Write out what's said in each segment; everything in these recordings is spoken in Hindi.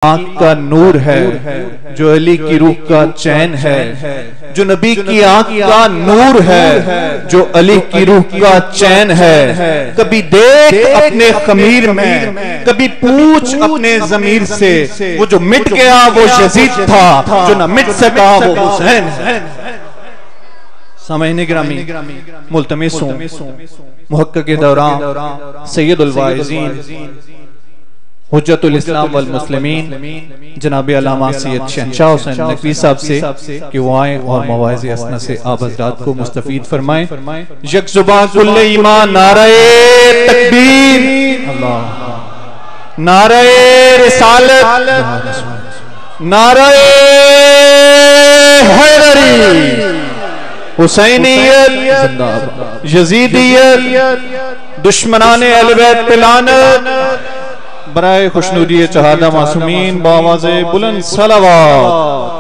आँख का नूर है, जो अली की रूह का चैन है, जो नबी की आँख का नूर है, जो अली की रूह का चैन है। कभी देख अपने खमीर में, कभी पूछ अपने ज़मीर से, वो जो मिट गया वो यजीद था, जो न मिट सका वो हुसैन है। सामईन गिरामी, मुल्तमिस हूं मुहक्किक़ दौरान सैयदुल वाइज़ीन हुज्जतुल इस्लाम वल मुस्लिमीन जनाब अल्लामा सैयद शहंशाह हुसैन नकवी साहब से कि वो आए और मवाइज़ असना से आप हज़रात को मुस्तफ़ीद फरमाएं। यकजुबां कुल्ले ईमान नारे तकबीर, अल्लाह नारे रिसालत, नारे हैदरी, हुसैनियत, यजीदियत, दुश्मनाने अहले बैत पे लानत, बराए खुशनूरी चहादा मासूमीन बावाज़े बुलंद सलावत।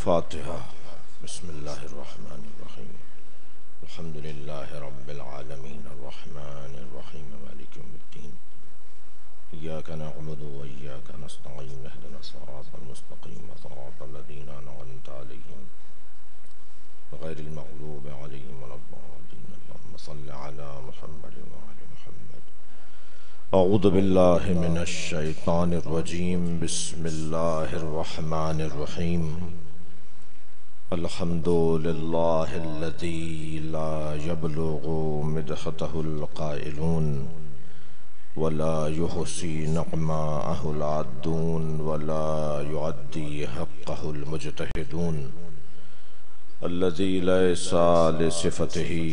फातिहा। बिस्मिल्लाहिर्रहमानिर्रहीम। अल्हम्दुलिल्लाहि रब्बिल आलमीन अर्रहमानिर्रहीम मालिकि यौमिद्दीन। इय्याका नअबुदु व इय्याका नस्तईन इहदिनस सिरातल मुस्तक़ीम सिरातल लज़ीना अनअमता अलैहिम गैरिल मग़लूबि अलैहिम वलद्दाल्लीन। अल्लाहुम्मा सल्लि अला मुहम्मद व आलि मुहम्मद। अऊज़ु बिल्लाहि मिनश शैतानिर रजीम। बिस्मिल्लाहिर रहमानिर रहीम। अल्हम्दुलिल्लाहिल्लज़ी ला यबलुगु मिदहतहुल क़ाइलून वला युहसी नक़माअहुल आद्दून वला युअद्दी हक़्क़हुल मुज्तहिदून। अल्लज़ी लैसा लिसिफ़तिही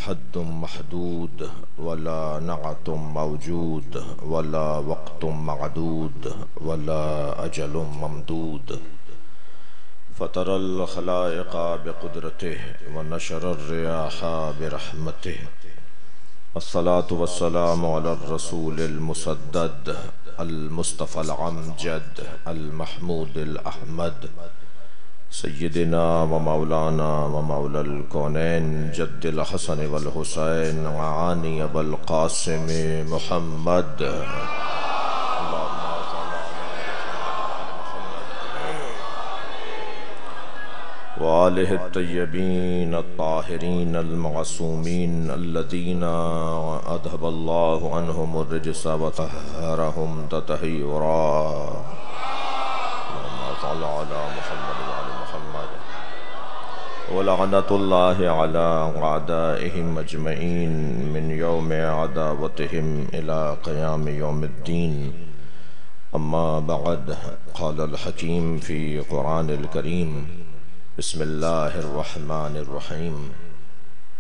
हद्दुम महदूद वला नअतुम मौजूद वला वक़्तुम मअदूद वला अजलुम ममदूद। फ़तरल ख़लाइक़ा बिक़ुदरतिही व नशरर रियाहा बिरहमतिही। अस्सलातु वस्सलामु अला रसूलिल मुसद्दद अल मुस्तफ़ल अमजद अल महमूदिल अहमद सय्यदिना व मौलाना व मौलल कौनैन जद्दिल हसन वल हुसैन आनी अबुल क़ासिम मुहम्मद। वालिहि तय्यबीन ताहिरीन अलमासूमीन अल्लज़ीना अज़हबल्लाहु अन्हुमुर रिज्स व तहहरहुम ततहीरा। अल्लाहुम्मा सल्लि अला मुहम्मद व आलि मुहम्मद। व लअनतुल्लाहि अला अअदाइहिम अजमईन मिन यौमि अदावतिहिम इला क़ियाम यौमिद्दीन। अम्मा बअद। क़ालल हकीम फ़ी क़ुरानिल करीम। बिस्मिल्लाहिर्रहमानिर्रहीम।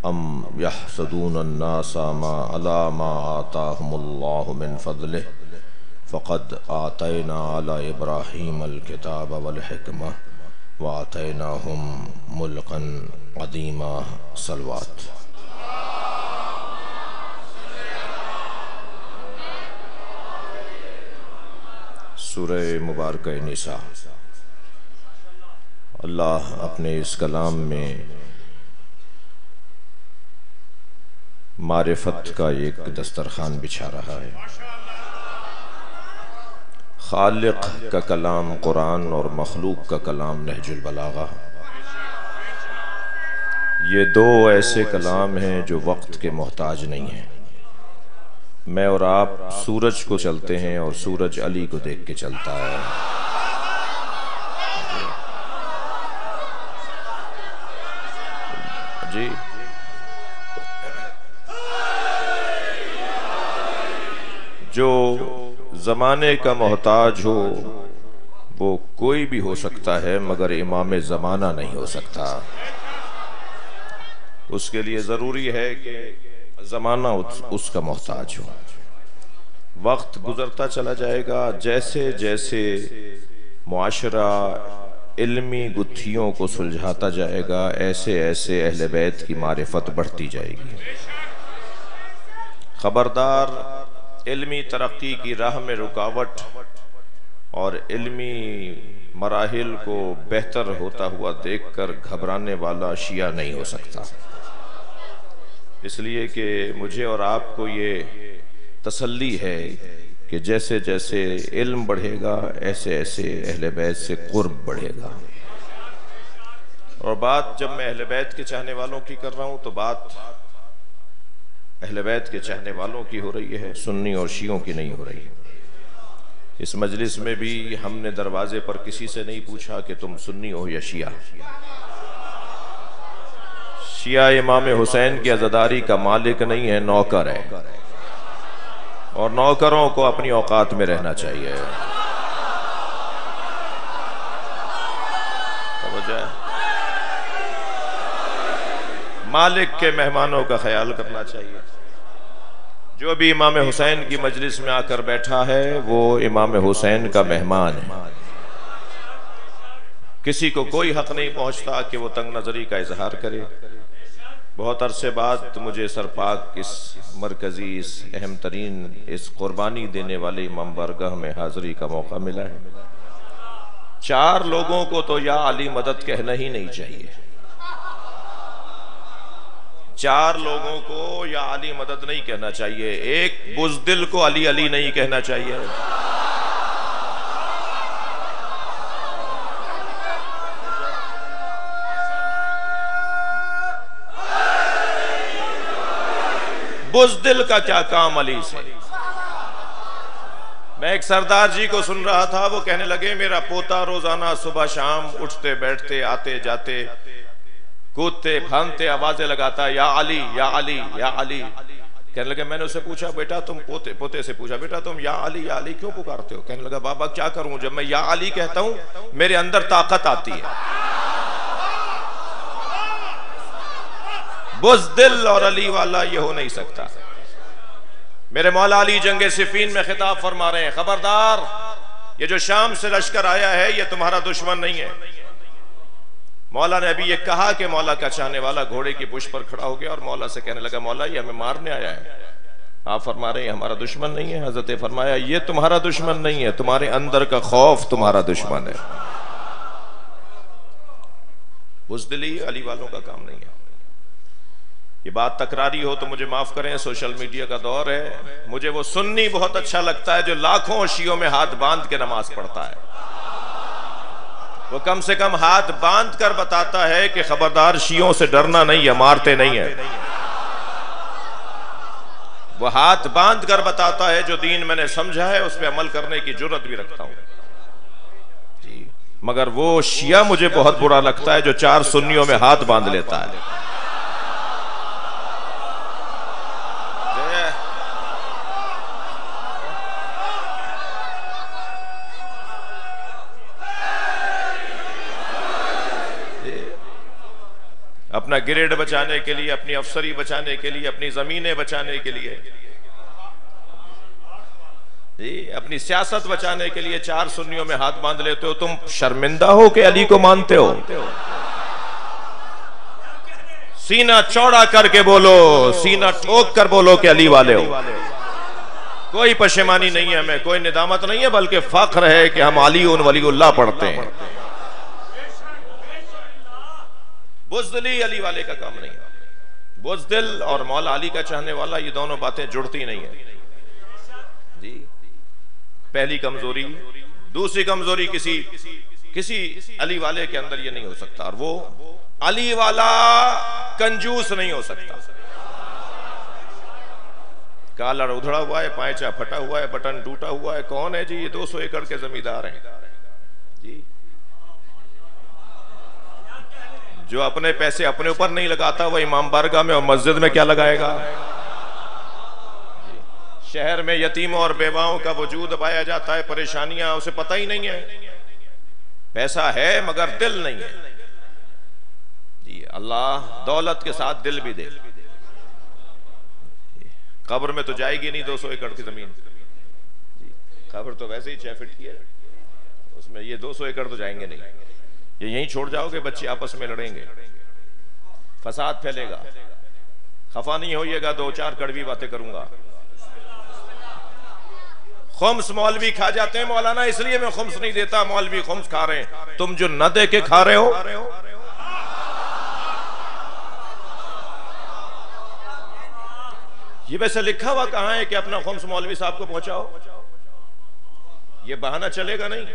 अम यहसदूनन्नासा अला मा आताहुमुल्लाहु मिन फ़ज़लिहि फ़क़द आतैना अला इब्राहीमल किताब वल हिकमह व आतैनाहुम मुल्कन अज़ीमा। सलवात। सूरह मुबारक निसा। अल्लाह अपने इस कलाम में मारिफत का एक दस्तरखान बिछा रहा है। खालिक का कलाम कुरान और मखलूक का कलाम नहजुल बलागा, ये दो ऐसे कलाम हैं जो वक्त के मोहताज नहीं हैं। मैं और आप सूरज को चलते हैं और सूरज अली को देख के चलता है। जी जो ज़माने का मोहताज हो वो कोई भी हो सकता है, मगर इमाम ज़माना नहीं हो सकता। उसके लिए ज़रूरी है कि ज़माना उसका मोहताज हो। वक्त गुज़रता चला जाएगा, जैसे जैसे मुआशरा इल्मी गुत्थियों को सुलझाता जाएगा, ऐसे ऐसे अहले बैत की मारिफत बढ़ती जाएगी। खबरदार, इल्मी तरक्की की राह में रुकावट और इल्मी मराहिल को बेहतर होता हुआ देखकर घबराने वाला शिया नहीं हो सकता। इसलिए कि मुझे और आपको ये तसल्ली है कि जैसे जैसे इल्म बढ़ेगा, ऐसे ऐसे अहले बैत से कुर्ब बढ़ेगा। और बात जब मैं अहले बैत के चाहने वालों की कर रहा हूं तो बात अहले बैत के चाहने वालों की हो रही है, सुन्नी और शियों की नहीं हो रही। इस मजलिस में भी हमने दरवाजे पर किसी से नहीं पूछा कि तुम सुन्नी हो या शिया। शिया इमाम हुसैन की अज़ादारी का मालिक नहीं है, नौकर है, और नौकरों को अपनी औकात में रहना चाहिए। मालिक के मेहमानों का ख्याल करना चाहिए। जो भी इमाम हुसैन की मजलिस में आकर बैठा है वो इमाम हुसैन का मेहमान है। किसी को कोई हक नहीं पहुंचता कि वो तंग नजरी का इजहार करे। बहुत अरसे बाद मुझे सरपाक इस मरकजी, इस अहम तरीन, इस कुर्बानी देने वाले इमाम बारगाह में हाजिरी का मौका मिला है। 4 लोगों को तो या अली मदद कहना ही नहीं चाहिए। 4 लोगों को या अली मदद नहीं कहना चाहिए। एक बुज़दिल को अली अली नहीं कहना चाहिए। बुज़दिल का क्या काम अली से। मैं एक सरदार जी को सुन रहा था, वो कहने लगे मेरा पोता रोजाना सुबह शाम उठते बैठते आते जाते कूदते भागते आवाजें लगाता, या अली या अली या अली। कहने लगे, मैंने उससे पूछा बेटा तुम पोते से पूछा बेटा तुम या अली क्यों पुकारते हो? कहने लगा बाबा क्या करूं, जब मैं या अली कहता हूं मेरे अंदर ताकत आती है। बुज़दिल और अली वाला ये हो नहीं सकता। मेरे मौला अली जंगे सिफीन में खिताब फरमा रहे हैं, खबरदार ये जो शाम से लश्कर आया है ये तुम्हारा दुश्मन नहीं है। मौला ने अभी ये कहा कि मौला का चाहने वाला घोड़े की पुष्ट पर खड़ा हो गया और मौला से कहने लगा मौला ये हमें मारने आया है। आप फरमा रहे हैं हमारा दुश्मन नहीं है। हजरत फरमाया ये तुम्हारा दुश्मन नहीं है, तुम्हारे अंदर का खौफ तुम्हारा दुश्मन है। बुज़दिली अली वालों का काम नहीं है। ये बात तकरारी हो तो मुझे माफ करें, सोशल मीडिया का दौर है। मुझे वो सुन्नी बहुत अच्छा लगता है जो लाखों शियों में हाथ बांध के नमाज पढ़ता है। वो कम से कम हाथ बांध कर बताता है कि खबरदार शियों से डरना नहीं है, मारते नहीं है। वो हाथ बांध कर बताता है जो दीन मैंने समझा है उस पर अमल करने की जुर्रत भी रखता हूं जी। मगर वो शिया मुझे बहुत बुरा लगता है जो 4 सुन्नियों में हाथ बांध लेता है। अपना ग्रेड बचाने के लिए, अपनी अफसरी बचाने के लिए, अपनी जमीनें बचाने के लिए, अपनी सियासत बचाने के लिए 4 सुन्नियों में हाथ बांध लेते हो। तुम शर्मिंदा हो कि अली को मानते हो? सीना चौड़ा करके बोलो, सीना ठोक कर बोलो कि अली वाले हो। कोई पशेमानी नहीं है हमें, कोई निदामत नहीं है, बल्कि फख्र है कि हम अली उन वलीउल्लाह पढ़ते हैं। बुज़दिली अली वाले का काम नहीं है। बुज़दिल और मौला अली का चाहने वाला, ये दोनों बातें जुड़ती नहीं है जी। पहली कमजोरी। दूसरी कमजोरी, किसी अली वाले के अंदर ये नहीं हो सकता, और वो अली वाला कंजूस नहीं हो सकता। कालर उधड़ा हुआ है, पायचा फटा हुआ है, बटन टूटा हुआ है, कौन है जी? ये 200 एकड़ के जमींदार हैं जी। जो अपने पैसे अपने ऊपर नहीं लगाता, वो इमाम बारगाह में और मस्जिद में क्या लगाएगा? शहर में यतीमों और बेवाओं का वजूद पाया जाता है, परेशानियां, उसे पता ही नहीं है। पैसा है मगर दिल नहीं है जी। अल्लाह दौलत के साथ दिल भी दे। कब्र में तो जाएगी नहीं 200 एकड़ की जमीन जी। कब्र तो वैसे ही 6 फीट की है, उसमें ये 200 एकड़ तो जाएंगे नहीं। ये यहीं छोड़ जाओगे, बच्चे आपस में लड़ेंगे, फसाद फैलेगा। खफा नहीं होइएगा, 2-4 कड़वी बातें करूंगा। खुम्स मौलवी खा जाते हैं, मौलाना इसलिए मैं खुम्स नहीं देता, मौलवी खुम्स खा रहे हैं। तुम जो न दे के खा रहे हो, ये वैसे लिखा हुआ कहां है कि अपना खुम्स मौलवी साहब को पहुंचाओ? ये बहाना चलेगा नहीं।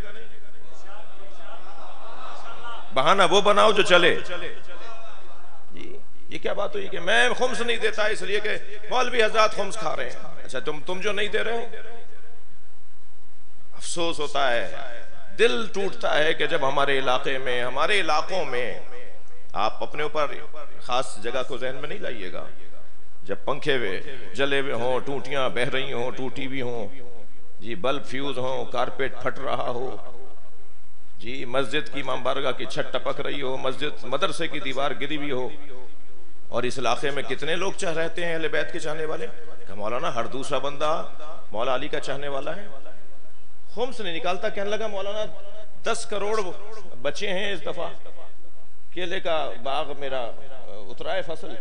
बहाना वो बनाओ जो चले। ये क्या बात हुई कि मैं खुम्स नहीं देता इसलिए कि मौलवी हजरत खुम्स खा रहे हैं? अच्छा, तुम जो नहीं दे रहे हो, अफसोस होता है, दिल टूटता है कि जब हमारे इलाके में, हमारे इलाकों में, आप अपने ऊपर खास जगह को जहन में नहीं लाइएगा, जब पंखे जले हुए हों, टूटियां बह रही हों, टूटी हुई हों जी, बल्ब फ्यूज हों, कारपेट फट रहा हो जी, मस्जिद की इमाम बारगाह की छत टपक रही हो, मदरसे की दीवार गिरी हुई हो, और इस इलाके में कितने लोग चाह रहते हैं अहले बैत के चाहने वाले? मौलाना हर दूसरा बंदा मौला अली का चाहने वाला है, खुम्स नहीं निकालता। कहने लगा मौलाना 10 करोड़ बचे हैं इस दफा, केले का बाग मेरा उतरा है फसल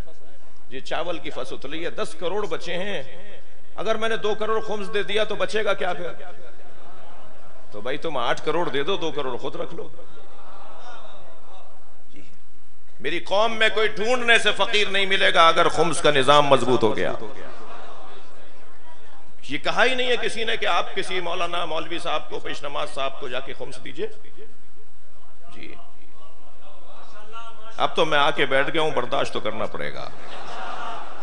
जी, चावल की फसल उतरी है, 10 करोड़ बचे हैं, अगर मैंने 2 करोड़ खुम्स दे दिया तो बचेगा क्या फिर? तो भाई तुम 8 करोड़ दे दो, 2 करोड़ खुद रख लो जी। मेरी कौम में कोई ढूंढने से फकीर नहीं मिलेगा अगर खुम्स का निजाम मजबूत हो गया। ये कहा ही नहीं है किसी ने कि आप किसी मौलाना मौलवी साहब को, पेश नमाज साहब को जाके खुम्स दीजिए जी। अब तो मैं आके बैठ गया हूं, बर्दाश्त तो करना पड़ेगा।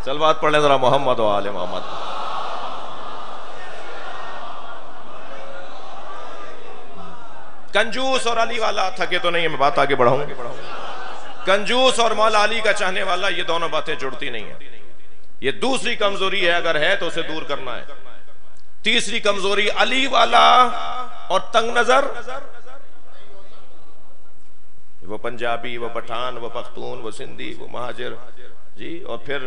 सलवात पढ़ लें जरा मोहम्मद व आले मोहम्मद। कंजूस और अली वाला थके तो नहीं है, मैं बात आगे बढ़ाऊंगा। कंजूस और मौला अली का चाहने वाला, ये दोनों बातें जुड़ती नहीं है। ये दूसरी कमजोरी है, अगर है तो उसे दूर करना है। तीसरी कमजोरी, अली वाला और तंग नजर, वो पंजाबी, वो पठान, वो पख्तून, वो सिंधी, वो महाजिर जी, और फिर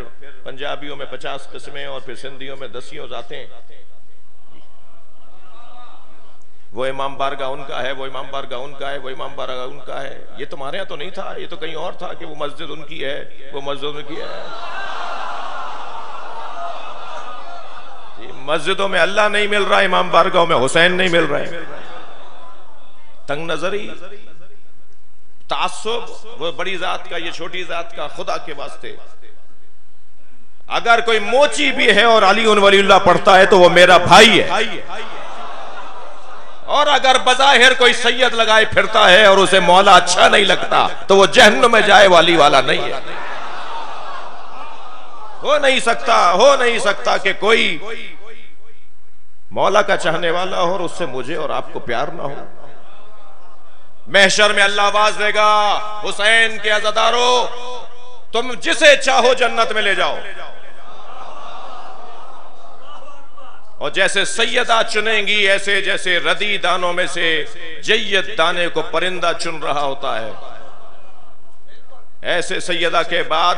पंजाबियों में 50 किस्में, और फिर सिंधियों में 10 जातें। वो इमाम बारगाह उनका है, वो इमाम बारगाह उनका है, वो इमाम बारगाह उनका है। ये तुम्हारे यहाँ तो नहीं था, ये तो कहीं और था कि वो मस्जिद उनकी है, वो मस्जिद उनकी है। मस्जिदों में अल्लाह नहीं मिल रहा, इमाम बारगाहों में हुसैन नहीं मिल रहे। तंग नजरी, तासुब, वो बड़ी जात का, ये छोटी जात का, खुदा के वास्ते। अगर कोई मोची भी है और अली उन वलीउल्लाह पढ़ता है तो वो मेरा भाई है, और अगर बज़ाहिर कोई सैयद लगाए फिरता है और उसे मौला अच्छा नहीं लगता तो वो जहन्नुम में जाए वाली वाला नहीं है। हो नहीं सकता कि कोई मौला का चाहने वाला हो और उससे मुझे और आपको प्यार ना हो। महशर में अल्लाह आवाज देगा, हुसैन के अज़ादारों, तुम जिसे चाहो जन्नत में ले जाओ। और जैसे सैयदा चुनेंगी, ऐसे जैसे रदी दानों में से जय्यद दाने को परिंदा चुन रहा होता है, ऐसे सैयदा के बाद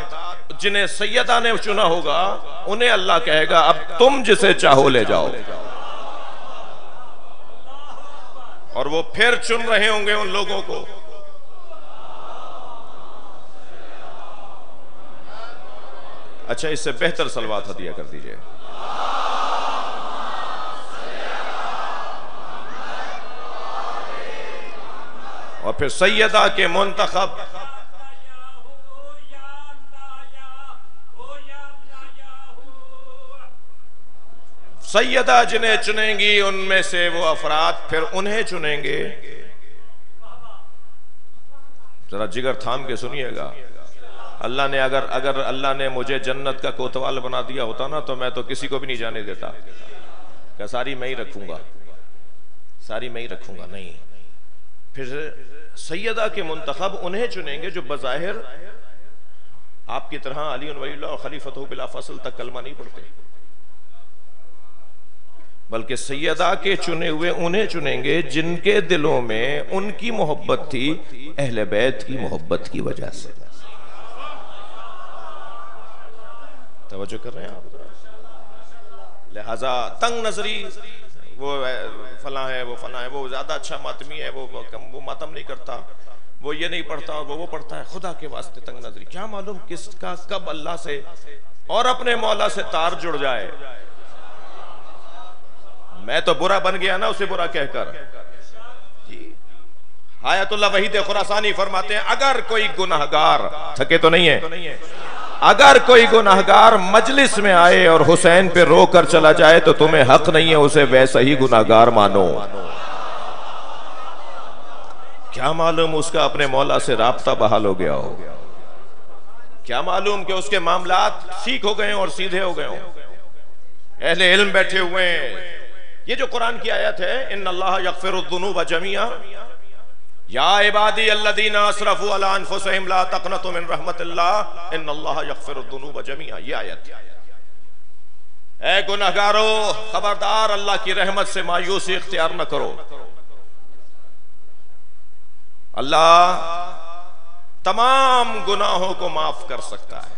जिन्हें सैयदा ने चुना होगा उन्हें अल्लाह कहेगा अब तुम जिसे चाहो ले जाओ। और वो फिर चुन रहे होंगे उन लोगों को। अच्छा, इससे बेहतर सलवात हदिया कर दीजिए। और फिर सैयदा के मुंतखब सैयदा जिन्हें चुनेंगी उनमें से वो अफराद फिर उन्हें चुनेंगे। जरा जिगर थाम के सुनिएगा। अल्लाह ने अगर अल्लाह ने मुझे जन्नत का कोतवाल बना दिया होता ना, तो मैं तो किसी को भी नहीं जाने देता, क्या सारी मैं ही रखूंगा, सारी मैं ही रखूंगा। नहीं, फिर सैयदा के मुंतखब उन्हें चुनेंगे जो बज़ाहिर आपकी तरह अली वलीउल्लाह और खलीफतहु बिला फसल तक कलमा नहीं पढ़ते, बल्कि सैयदा के चुने हुए उन्हें चुनेंगे जिनके दिलों में उनकी मोहब्बत थी अहले बैत की मोहब्बत की वजह से। तवज्जो कर रहे हैं आप? लिहाजा तंग नजरी, वो फला है, वो फला है, वो ज्यादा अच्छा मातमी है, वो मातम नहीं करता, वो ये नहीं पढ़ता, वो पढ़ता है, खुदा के वास्ते तंग नजरी। क्या मालूम किसका कब अल्लाह से और अपने मौला से तार जुड़ जाए। मैं तो बुरा बन गया ना उसे बुरा कहकर। जी, आयतुल्लाह वहीद खुरासानी फरमाते हैं, अगर कोई गुनाहगार, थके तो नहीं है, अगर कोई गुनाहगार मजलिस में आए और हुसैन पे रो कर चला जाए तो तुम्हें हक नहीं है उसे वैसा ही गुनाहगार मानो। क्या मालूम उसका अपने मौला से राब्ता बहाल हो गया हो, क्या मालूम कि उसके मामलात ठीक हो गए और सीधे हो गए हो। अहले इल्म बैठे हुए हैं। ये जो कुरान की आयत है, इन्नल्लाह यग़फ़िरुद्दुनूब जमीआ या इबादी अल्लज़ीना असरफ़ू अला अनफ़ुसिहिम ला तक़नतू मिन रहमतिल्लाह इन्नल्लाह यग़फ़िरुद्दुनूब जमीआ। ये आयत, ऐ गुनहगारों खबरदार अल्लाह की रहमत से मायूसी इख्तियार न करो। अल्लाह तमाम गुनाहों को माफ कर सकता है।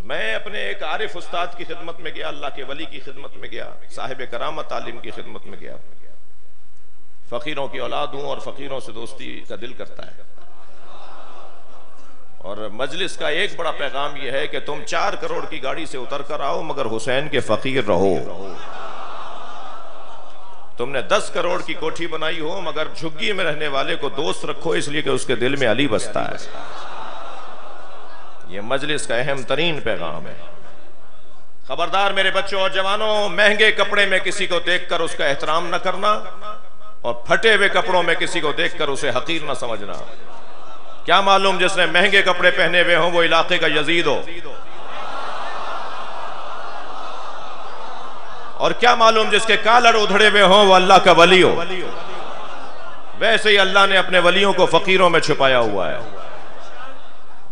मैं अपने एक आरिफ उस्ताद की खिदमत में गया, अल्लाह के वली की खिदमत में गया, साहिब करामत आलिम की खिदमत में गया। फकीरों की औलाद हूं और फकीरों से दोस्ती का दिल करता है। और मजलिस का एक बड़ा पैगाम यह है कि तुम 4 करोड़ की गाड़ी से उतर कर आओ मगर हुसैन के फकीर रहो। तुमने 10 करोड़ की कोठी बनाई हो मगर झुग्गी में रहने वाले को दोस्त रखो, इसलिए कि उसके दिल में अली बसता है। यह मजलिस का अहम तरीन पैगाम है। खबरदार मेरे बच्चों और जवानों, महंगे कपड़े में किसी को देखकर उसका एहतराम न करना और फटे हुए कपड़ों में किसी को देखकर उसे हकीर न समझना। क्या मालूम जिसने महंगे कपड़े पहने हुए हों वो इलाके का यजीद हो, और क्या मालूम जिसके कालर उधड़े हुए हों वो अल्लाह का वली हो। वैसे ही अल्लाह ने अपने वलियों को फकीरों में छुपाया हुआ है।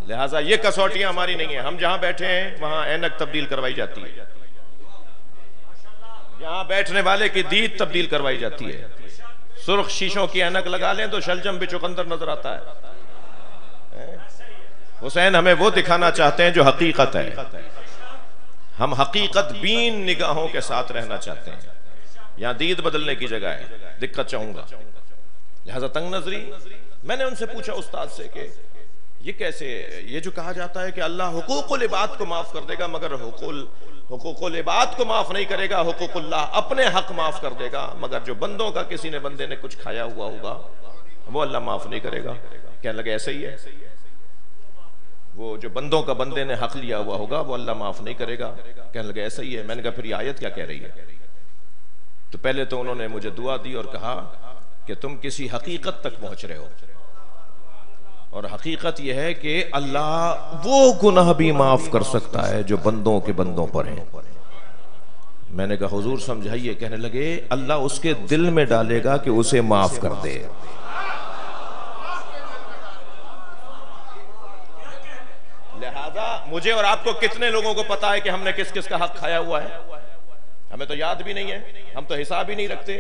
लिहाजा ये कसौटियां हमारी नहीं है। हम जहां बैठे हैं वहां ऐनक तब्दील करवाई जाती है, यहां बैठने वाले की दीद तब्दील करवाई जाती है। सुर्ख शीशों की ऐनक लगा लें तो शलजम भी चुकंदर नजर आता है। हुसैन हमें वो दिखाना चाहते हैं जो हकीकत है। हम हकीकत बीन निगाहों के साथ रहना चाहते हैं। यहां दीद बदलने की जगह है, दिक्कत चाहूंगा। लिहाजा तंग नजरी। मैंने उनसे पूछा उस्ताद से कि ये कैसे, ये जो कहा जाता है कि अल्लाह हुकूकुल इबाद को माफ कर देगा मगर हुकूकुल इबाद को माफ नहीं करेगा, हुकूकुल्लाह अपने हक माफ कर देगा, मगर जो बंदों का किसी ने बंदे ने कुछ खाया हुआ होगा वो अल्लाह माफ नहीं करेगा। कहने लगे ऐसे ही है, वो जो बंदों का बंदे ने हक लिया हुआ होगा वो अल्लाह माफ नहीं करेगा। कहने लगे ऐसा ही है। मैंने कहा फिर ये आयत क्या कह रही है? तो पहले तो उन्होंने मुझे दुआ दी और कहा कि तुम किसी हकीकत तक पहुंच रहे हो, और हकीकत यह है कि अल्लाह वो गुनाह भी माफ कर सकता है जो बंदों के बंदों पर है। मैंने कहा हुजूर समझाइए। कहने लगे अल्लाह उसके दिल में डालेगा कि उसे माफ कर दे। लिहाजा मुझे और आपको कितने लोगों को पता है कि हमने किस किस का हक खाया हुआ है? हमें तो याद भी नहीं है, हम तो हिसाब ही नहीं रखते।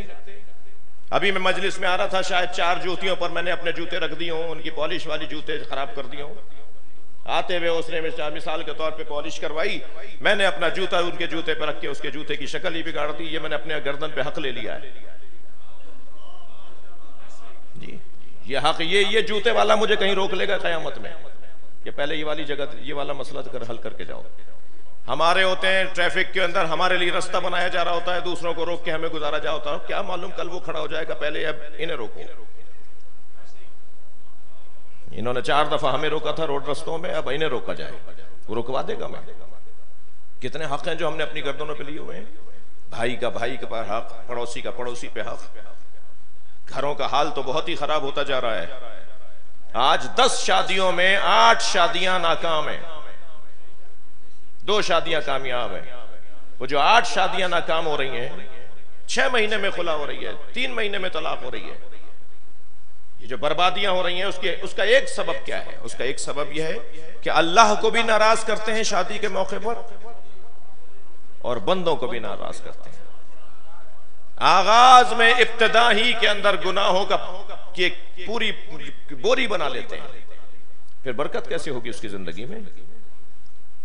अभी मैं मजलिस में आ रहा था, शायद 4 जूतियों पर मैंने अपने जूते रख दिए हों, उनकी पॉलिश वाली जूते खराब कर दिए हों। आते हुए उसने मिसाल के तौर पे पॉलिश करवाई, मैंने अपना जूता उनके जूते पर रख के उसके जूते की शक्ल ही बिगाड़ दी। ये मैंने अपने गर्दन पे हक ले लिया है जी। ये हक, ये जूते वाला मुझे कहीं रोक लेगा कयामत में? ये पहले ये वाली जगह, ये वाला मसला कर हल करके जाओ। हमारे होते हैं ट्रैफिक के अंदर, हमारे लिए रास्ता बनाया जा रहा होता है, दूसरों को रोक के हमें गुजारा जा होता है। क्या मालूम कल वो खड़ा हो जाएगा, पहले अब इन्हें रोको। इन्होंने 4 दफा हमें रोका था रोड रस्तों में, अब इन्हें रोका जाए, वो रुकवा देगा मैं। कितने हक हैं जो हमने अपनी गर्दनों पे लिए हुए हैं। भाई का भाई के पर हक, पड़ोसी का पड़ोसी पे हक। घरों का हाल तो बहुत ही खराब होता जा रहा है। आज 10 शादियों में 8 शादियां नाकाम हैं, 2 शादियां कामयाब हैं। वो जो 8 शादियां नाकाम हो रही हैं, 6 महीने में खुला हो रही है, 3 महीने में तलाक हो रही है। ये जो बर्बादियां हो रही हैं उसका एक सबब क्या है? उसका एक सबब यह है कि अल्लाह को भी नाराज करते हैं शादी के मौके पर और बंदों को भी नाराज करते हैं। आगाज में इब्तिदा ही के अंदर गुनाहों का की एक पूरी बोरी बना लेते हैं, फिर बरकत कैसे होगी उसकी जिंदगी में?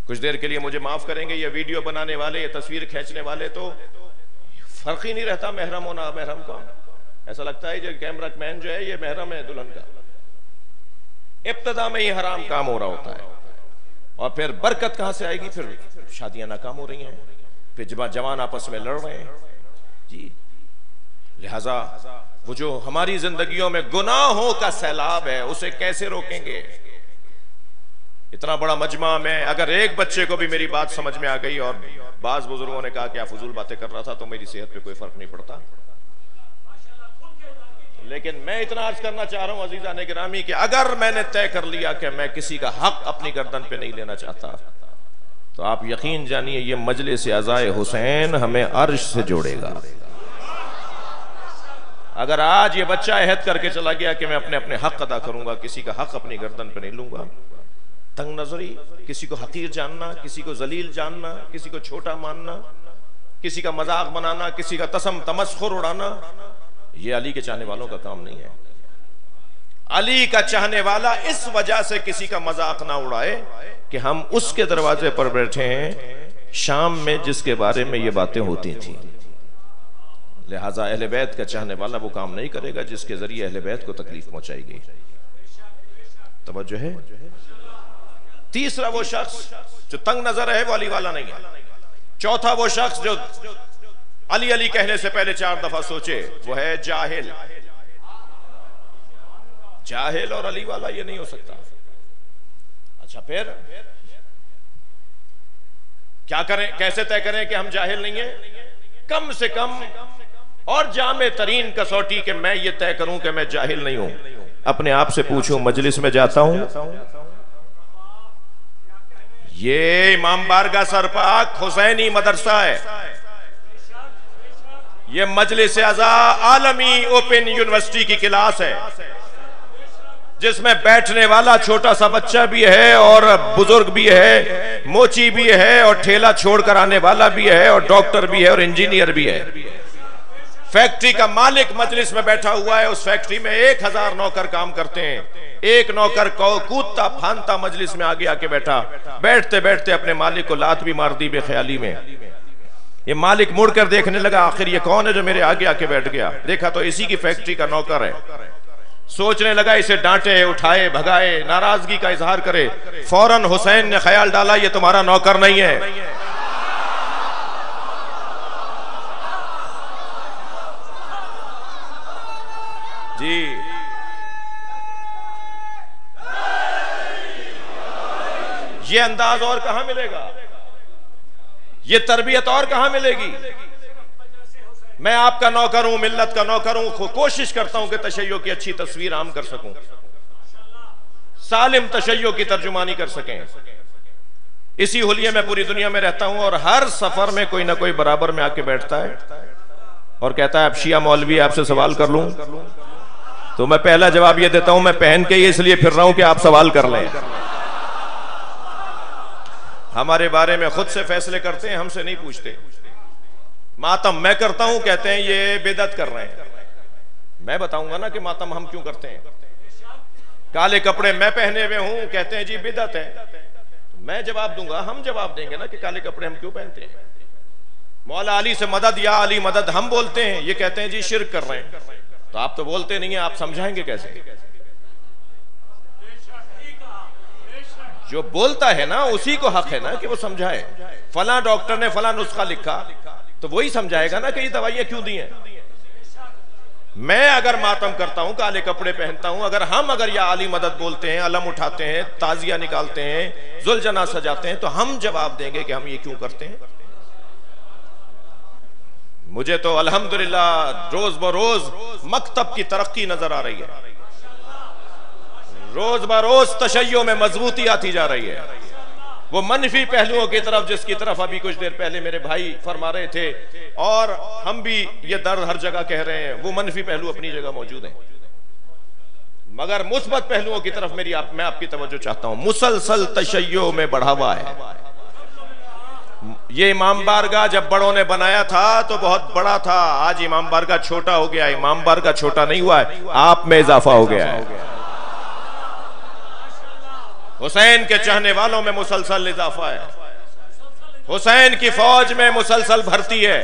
कुछ देर के लिए मुझे माफ करेंगे, ये वीडियो बनाने वाले, ये तस्वीर खींचने वाले, तो फर्क ही नहीं रहता महरम हो ना महरम का। ऐसा लगता है जो कैमरा मैन जो है ये महरम है दुल्हन का। इब्तिदा में ही हराम काम हो रहा होता है और फिर बरकत कहां से आएगी? फिर शादियां नाकाम हो रही हैं, फिर जवान आपस में लड़ रहे हैं जी। लिहाजा वो जो हमारी जिंदगियों में गुनाहों का सैलाब है उसे कैसे रोकेंगे? इतना बड़ा मजमा में अगर एक बच्चे को भी मेरी बात समझ में आ गई, और बाज बुजुर्गों ने कहा कि आप फजूल बातें कर रहा था, तो मेरी सेहत पे कोई फर्क नहीं पड़ता। लेकिन मैं इतना अर्ज करना चाह रहा हूं अजीजान गिरामी कि अगर मैंने तय कर लिया कि मैं किसी का हक अपनी गर्दन पे नहीं लेना चाहता, तो आप यकीन जानिए ये मजलिस अज़ाए हुसैन हमें अर्श से जोड़ेगा। अगर आज ये बच्चा अहद करके चला गया कि मैं अपने अपने हक अदा करूंगा, किसी का हक अपनी गर्दन पे नहीं लूंगा, तंग नजरी, किसी को हकीर जानना, किसी को जलील जानना, किसी को छोटा मानना, किसी का मजाक बनाना, किसी का तमस्खुर उड़ाना, ये अली के चाहने वालों का काम नहीं है। अली का चाहने वाला इस वजह से किसी का मजाक ना उड़ाए कि हम उसके दरवाजे पर बैठे हैं शाम में जिसके बारे में ये बातें होती थी। लिहाजा अहले बैत का चाहने वाला वो काम नहीं करेगा जिसके जरिए अहले बैत को तकलीफ पहुंचाएगी। तवज्जो है। तीसरा वो शख्स जो तंग नजर है वो अली वाला नहीं है। चौथा वो शख्स जो अली अली कहने से पहले 4 दफा सोचे, वो है जाहिल। जाहिल और अली वाला ये नहीं हो सकता। अच्छा फिर क्या करें, कैसे तय करें कि हम जाहिल नहीं है? कम से कम और जामे तरीन कसौटी कि मैं ये तय करूं कि मैं जाहिल नहीं हूं। अपने आप से पूछूं, मजलिस में जाता हूं, ये इमाम बारगाह सरपाक हुसैनी मदरसा है, ये मजलिस अज़ा आलमी ओपन यूनिवर्सिटी की क्लास है, जिसमें बैठने वाला छोटा सा बच्चा भी है और बुजुर्ग भी है, मोची भी है और ठेला छोड़कर आने वाला भी है और डॉक्टर भी है और इंजीनियर भी है। फैक्ट्री का मालिक मजलिस में बैठा हुआ है, उस फैक्ट्री में 1000 नौकर काम करते हैं। एक नौकर कूदता फांदता मजलिस में आगे आके बैठा, बैठते बैठते अपने मालिक को लात भी मार दी बेख्याली में। ये मालिक मुड़कर देखने लगा, आखिर ये कौन है जो मेरे आगे आके बैठ गया? देखा तो इसी की फैक्ट्री का नौकर है। सोचने लगा इसे डांटे, उठाए, भगाए, नाराजगी का इजहार करे। फौरन हुसैन ने ख्याल डाला ये तुम्हारा नौकर नहीं है, जी ये अंदाज और कहां मिलेगा? ये तरबियत और कहां मिलेगी? मैं आपका नौकर हूं, मिल्लत का नौकर हूं, कोशिश करता हूं कि तशय्यो की अच्छी तस्वीर आम कर सकूं, सालिम तशय्यो की तर्जुमानी कर सकें। इसी हुलिये में पूरी दुनिया में रहता हूं और हर सफर में कोई ना कोई बराबर में आके बैठता है और कहता है अब शिया मौलवी आपसे सवाल कर लूं, तो मैं पहला जवाब ये देता हूं मैं पहन के ही इसलिए फिर रहा हूं कि आप सवाल कर लें। हमारे बारे में खुद से फैसले करते हैं, हमसे नहीं पूछते। मातम मैं करता हूं, कहते हैं ये बिदअत कर रहे हैं। मैं बताऊंगा ना कि मातम हम क्यों करते हैं। काले कपड़े मैं पहने हुए हूं, कहते हैं जी बिदअत है। मैं जवाब दूंगा, हम जवाब देंगे ना कि काले कपड़े हम क्यों पहनते हैं। मौला अली से मदद, या अली मदद हम बोलते हैं, ये कहते हैं जी शिर्क कर रहे हैं। तो आप तो बोलते नहीं है, आप समझाएंगे कैसे? जो बोलता है ना उसी को हक है ना कि वो समझाए। फला डॉक्टर ने फला नुस्खा लिखा तो वही समझाएगा ना कि ये दवाइयां क्यों दी हैं। मैं अगर मातम करता हूं, काले कपड़े पहनता हूं, अगर या आली मदद बोलते हैं, अलम उठाते हैं, ताजिया निकालते हैं, जुलजना सजाते हैं, तो हम जवाब देंगे कि हम ये क्यों करते हैं। मुझे तो अल्हम्दुलिल्लाह रोज बरोज मकतब की तरक्की नजर आ रही है, रोज बरोज तशय्यो में मजबूती आती जा रही है। वो मनफी पहलुओं की तरफ, जिसकी तरफ अभी कुछ देर पहले मेरे भाई फरमा रहे थे और हम भी ये दर्द हर जगह कह रहे हैं, वो मनफी पहलू अपनी जगह मौजूद हैं, मगर मुस्बत पहलुओं की तरफ मैं आपकी तवज्जो चाहता हूं। मुसलसल तशय्यो में बढ़ावा है। ये इमाम बारगाह जब बड़ों ने बनाया था तो बहुत बड़ा था, आज इमाम बारगाह छोटा हो गया। इमाम बारगाह छोटा नहीं हुआ है, आप में इजाफा हो गया है। हुसैन के चाहने वालों में मुसलसल इजाफा है, हुसैन की फौज में मुसलसल भर्ती है,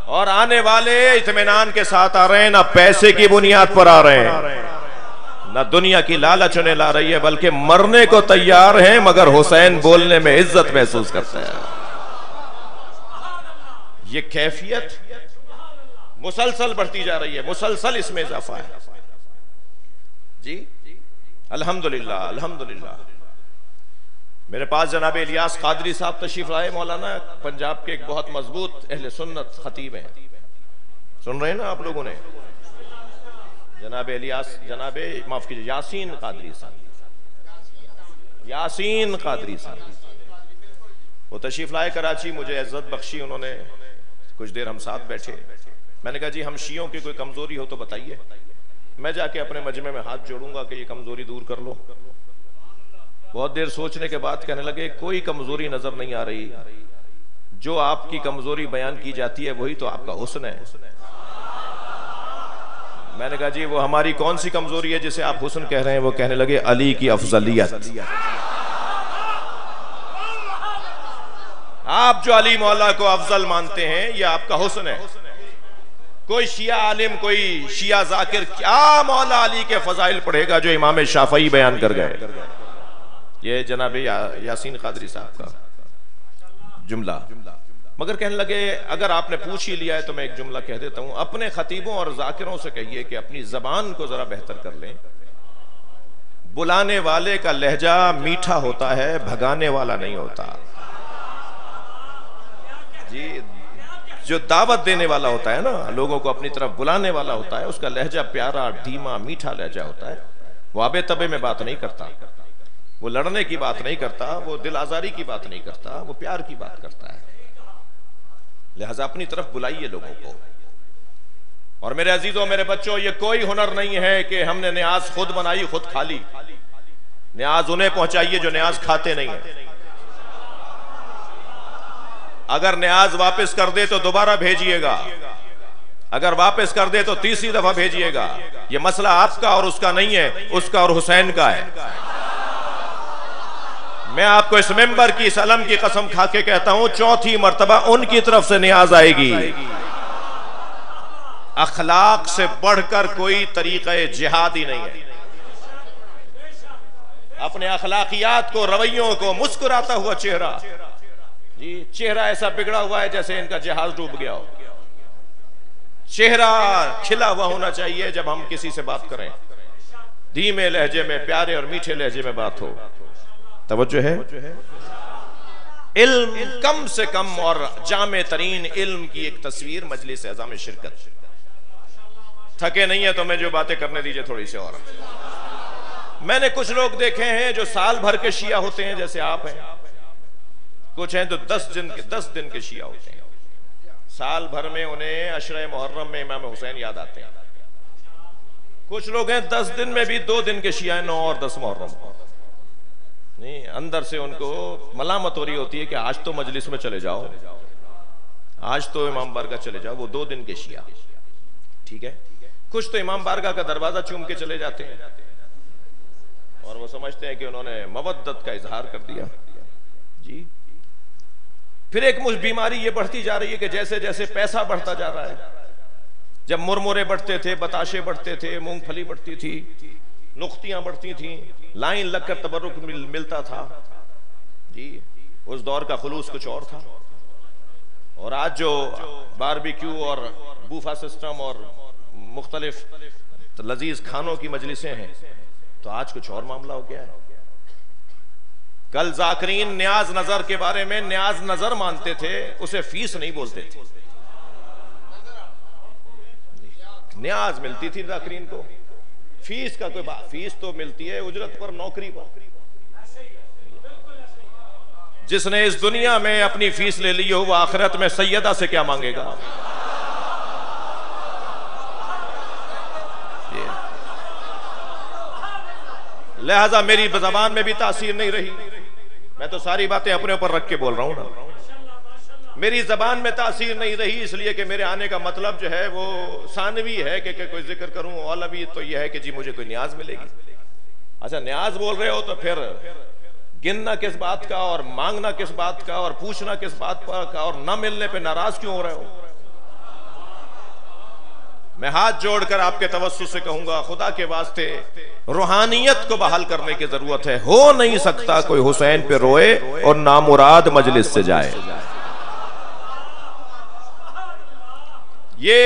और आने वाले इत्मीनान के साथ आ रहे हैं, ना पैसे की बुनियाद पर आ रहे हैं, ना दुनिया की लालच उन्हें ला रही है, बल्कि मरने को तैयार हैं, मगर हुसैन बोलने में इज्जत महसूस करते हैं। ये कैफियत मुसलसल बढ़ती जा रही है, मुसलसल इसमें इजाफा है जी। अल्हम्दुलिल्लाह अल्हम्दुलिल्लाह। मेरे पास जनाब इलियास कादरी साहब तशरीफ लाए, मौलाना पंजाब के एक बहुत मजबूत अहले सुन्नत खतीब हैं, सुन रहे हैं ना आप लोगों ने। जनाब इलियास, जनाब माफ कीजिए, यासीन कादरी साहब, यासीन कादरी साहब, वो तशरीफ लाए कराची, मुझे इज्जत बख्शी उन्होंने। कुछ देर हम साथ बैठे, मैंने कहा जी हम शियों की कोई कमजोरी हो तो बताइए, मैं जाके अपने मजमे में हाथ जोड़ूंगा कि ये कमजोरी दूर कर लो। बहुत देर सोचने के बाद कहने लगे कोई कमजोरी नजर नहीं आ रही, जो आपकी कमजोरी बयान की जाती है वही तो आपका हुस्न है। मैंने कहा जी वो हमारी कौन सी कमजोरी है जिसे आप हुस्न कह रहे हैं। वो कहने लगे अली की अफजलियत। आप जो अली मौला को अफजल मानते हैं ये आपका हुस्न है। कोई शिया आलिम, कोई शिया जाकिर क्या मौला अली के फजाइल पढ़ेगा जो इमाम शाफई बयान कर गए। ये जनाब यासीन कादरी साहब का जुमला। मगर कहने लगे अगर आपने पूछ ही लिया है तो मैं एक जुमला कह देता हूं, अपने खतीबों और जाकिरों से कहिए कि अपनी जबान को जरा बेहतर कर लें। बुलाने वाले का लहजा मीठा होता है, भगाने वाला नहीं होता जी। जो दावत देने वाला होता है ना, लोगों को अपनी तरफ बुलाने वाला होता है, उसका लहजा प्यारा, धीमा, मीठा लहजा होता है। वो आबे तबे में बात नहीं करता, वो लड़ने की बात नहीं करता, वो दिल आजारी की बात नहीं करता, वो प्यार की बात करता है। लिहाजा अपनी तरफ बुलाइए लोगों को। और मेरे अजीजों, मेरे बच्चों, ये कोई हुनर नहीं है कि हमने न्याज खुद बनाई खुद खा ली। न्याज उन्हें पहुंचाइए जो न्याज खाते नहीं है। अगर न्याज वापस कर दे तो दोबारा भेजिएगा, अगर वापस कर दे तो तीसरी दफा भेजिएगा। यह मसला आपका और उसका नहीं है, उसका और हुसैन का है। मैं आपको इस मेंबर की, इस अलम की कसम खा के कहता हूं, चौथी मर्तबा उनकी तरफ से न्याज आएगी। अखलाक से बढ़कर कोई तरीका जिहाद ही नहीं है। अपने अखलाकियात को, रवैयों को, मुस्कुराता हुआ चेहरा जी, चेहरा ऐसा बिगड़ा हुआ है जैसे इनका जहाज डूब गया हो। चेहरा खिला हुआ होना चाहिए जब हम किसी से बात करें, धीमे लहजे में, प्यारे और मीठे लहजे में बात हो। तवज्जो है। इल्म कम से कम और जामे तरीन इल्म की एक तस्वीर मजलिस एज़ा में शिरकत। थके नहीं है तो मैं जो बातें करने दीजिए थोड़ी सी और। मैंने कुछ लोग देखे हैं जो साल भर के शिया होते हैं जैसे आप हैं, कुछ हैं तो 10 दिन के शिया होते हैं। साल भर में उन्हें अशरे मुहर्रम में इमाम हुसैन याद आते हैं। कुछ लोग हैं 10 दिन में भी 2 दिन के शिया, 9 और 10 मुहर्रम को नहीं, अंदर से उनको मलामत हो रही होती है कि आज तो मजलिस में चले जाओ, आज तो इमाम बारगाह चले जाओ। वो 2 दिन के शिया, ठीक है। कुछ तो इमाम बारगाह का दरवाजा चूम के चले जाते हैं और वो समझते हैं कि उन्होंने मवद्दत का इजहार कर दिया जी। फिर एक बीमारी ये बढ़ती जा रही है कि जैसे जैसे पैसा बढ़ता जा रहा है, जब मुरमुरे बढ़ते थे, बताशे बढ़ते थे, मूंगफली बढ़ती थी, नुख्तियां बढ़ती थी, लाइन लगकर तबर्रुक मिलता था जी। उस दौर का खुलूस कुछ और था। और आज जो बारबेक्यू और बूफा सिस्टम और मुख्तलिफ लजीज खानों की मजलिसें हैं, तो आज कुछ और मामला हो गया है। कल जाकरीन न्याज नजर के बारे में न्याज नजर मानते थे, उसे फीस नहीं बोलते थे। न्याज मिलती थी जाकरीन को, फीस का कोई बात, फीस तो मिलती है उजरत पर, नौकरी पर। जिसने इस दुनिया में अपनी फीस ले ली हो वो आखिरत में सैयदा से क्या मांगेगा? लिहाजा मेरी जबान में भी तासीर नहीं रही। मैं तो सारी बातें अपने ऊपर रख के बोल रहा हूं ना। मेरी जबान में तासीर नहीं रही इसलिए कि मेरे आने का मतलब जो है वो सानवी है कि कोई जिक्र करूं, औलवी तो यह है कि जी मुझे कोई न्याज मिलेगी। अच्छा, न्याज बोल रहे हो तो फिर गिनना किस बात का और मांगना किस बात का और पूछना किस बात का और न मिलने पे नाराज क्यों हो रहे हो? मैं हाथ जोड़कर आपके तवस्सुस से कहूंगा, खुदा के वास्ते रूहानियत को बहाल करने की जरूरत है। हो नहीं सकता कोई हुसैन पे रोए और नामुराद मजलिस से जाए। ये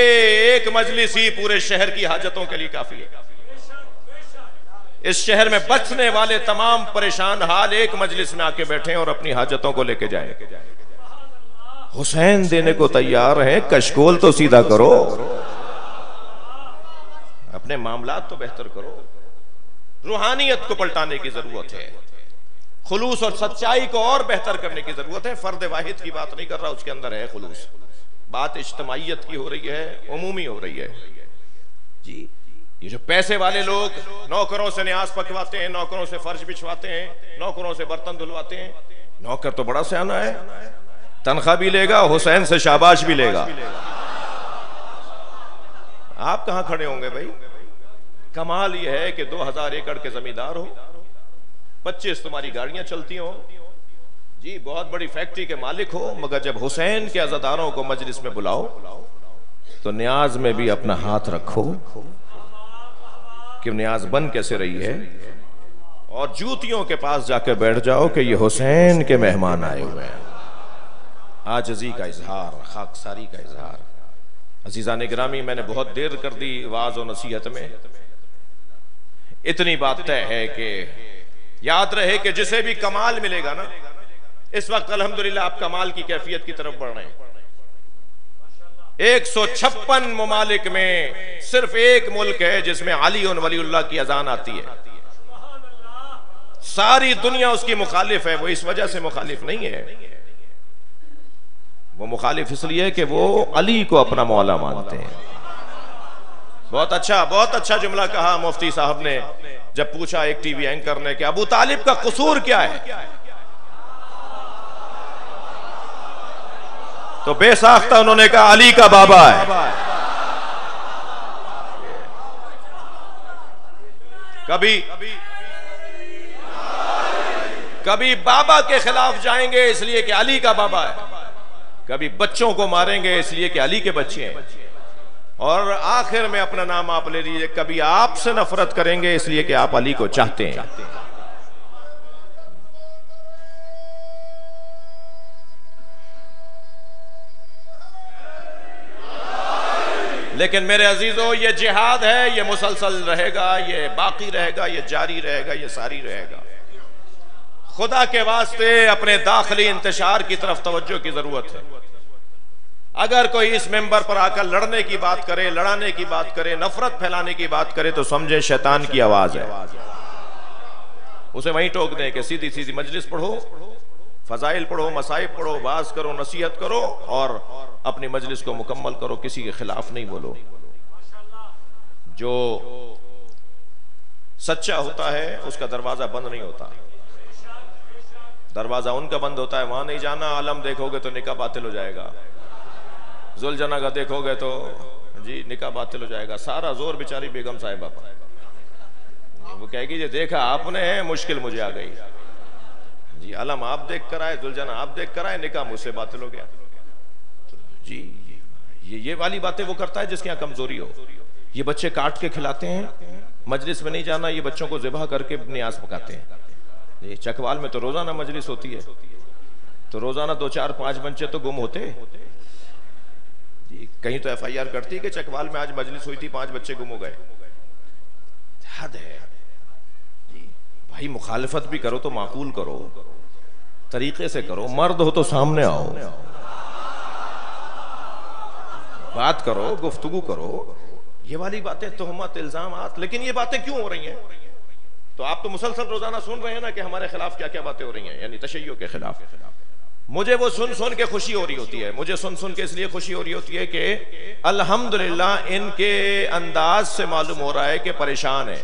एक मजलिस ही पूरे शहर की हाजतों के लिए काफी है। इस शहर में बचने वाले तमाम परेशान हाल एक मजलिस में आके बैठे और अपनी हाजतों को लेके जाएं। हुसैन देने को तैयार है, कशकोल तो सीधा करो, अपने मामलात तो बेहतर करो। रूहानियत को पलटाने की जरूरत है, खुलूस और सच्चाई को और बेहतर करने की जरूरत है। फर्द वाहिद की बात नहीं कर रहा, उसके अंदर है खुलूस। बात इज्तमाइयत की हो रही है, उमूमी हो रही है जी। ये जो पैसे वाले लोग नौकरों से न्याज पकवाते हैं, नौकरों से फर्श बिछवाते हैं, नौकरों से बर्तन धुलवाते हैं, नौकर तो बड़ा सियाना है, तनख्वाह भी लेगा, हुसैन से शाबाश भी लेगा। आप कहां खड़े होंगे भाई? कमाल यह है कि 2000 एकड़ के जमींदार हो, 25 तुम्हारी गाड़ियां चलती हो जी, बहुत बड़ी फैक्ट्री के मालिक हो, मगर जब हुसैन के अज़ादारों को मजलिस में बुलाओ तो न्याज में भी अपना हाथ रखो कि न्याज बन कैसे रही है, और जूतियों के पास जाकर बैठ जाओ कि ये हुसैन के मेहमान आए हुए हैं। आजिज़ी का इजहार, खाकसारी का इजहार। अज़ीज़ान गिरामी, मैंने बहुत देर कर दी वाज और नसीहत में। इतनी बात तय है कि याद रहे कि जिसे भी कमाल मिलेगा ना, इस वक्त अल्हम्दुलिल्लाह आप कमाल की कैफियत की तरफ बढ़ रहे हैं। 156 ममालिक में सिर्फ एक मुल्क है जिसमें अली और वलीउल्लाह की अजान आती है। सारी दुनिया उसकी मुखालिफ है। वो इस वजह से मुखालिफ नहीं है, वो मुखालिफ इसलिए कि वो अली को अपना मौला मानते हैं। बहुत अच्छा जुमला कहा मुफ्ती साहब ने जब पूछा एक टीवी एंकर ने कि अबू तालिब का कसूर क्या है, तो बेसाख्ता उन्होंने कहा अली का बाबा है। कभी बाबा के खिलाफ जाएंगे इसलिए कि अली का बाबा है, कभी बच्चों को मारेंगे इसलिए कि अली के बच्चे हैं, और आखिर में अपना नाम आप ले लीजिए, कभी आपसे नफरत करेंगे इसलिए कि आप अली को चाहते हैं। लेकिन मेरे अजीजों, ये जिहाद है, ये मुसलसल रहेगा, ये बाकी रहेगा, ये जारी रहेगा, ये सारी रहेगा। खुदा के वास्ते अपने दाखिली इंतशार की तरफ तवज्जो की जरूरत है। अगर कोई इस मेंबर पर आकर लड़ने की बात करे, लड़ाने की बात करे, नफरत फैलाने की बात करे, तो समझे शैतान की आवाज है। उसे वहीं टोक दें कि सीधी सीधी मजलिस पढ़ो, फजाइल पढ़ो, मसाइब पढ़ो, बाज करो, नसीहत करो और अपनी मजलिस को मुकम्मल करो, किसी के खिलाफ नहीं बोलो। जो सच्चा होता है उसका दरवाजा बंद नहीं होता, दरवाजा उनका बंद होता है, वहां नहीं जाना। आलम देखोगे तो निकाह बातिल हो जाएगा, जुलजना का देखोगे तो जी निकाह बातिल हो जाएगा। सारा जोर बेचारी बेगम साहिबा पर, वो कहेगी ये देखा आपने, मुश्किल मुझे आ गई जी। आलम आप देख कर आए, जुलजना आप देख कर आए, निकाह मुझसे बातिल हो गया जी। ये वाली बातें वो करता है जिसके यहाँ कमजोरी हो। ये बच्चे काट के खिलाते हैं, मजलिस में नहीं जाना, ये बच्चों को ज़िबा करके न्याज पकाते हैं। ये चकवाल में तो रोजाना मजलिस होती है, तो रोजाना 2 4 5 बच्चे तो गुम होते। कहीं तो FIR करती है कि चकवाल में आज मजलिस हुई थी, 5 बच्चे गुम हो गए। हद है भाई, मुखालिफत भी करो तो माकूल करो, तरीके से करो। मर्द हो तो सामने आओ, बात करो, गुफ्तगू करो। ये वाली बातें तोहमत, इल्जामात, लेकिन ये बातें क्यों हो रही हैं? तो आप तो मुसलसल रोजाना सुन रहे हैं ना कि हमारे खिलाफ क्या क्या बातें हो रही हैं, यानी तशय्युअ के खिलाफ। मुझे वो सुन सुन के खुशी हो रही होती है, मुझे सुन सुन के इसलिए खुशी हो रही होती है कि अल्हम्दुलिल्लाह इनके अंदाज से मालूम हो रहा है कि परेशान है।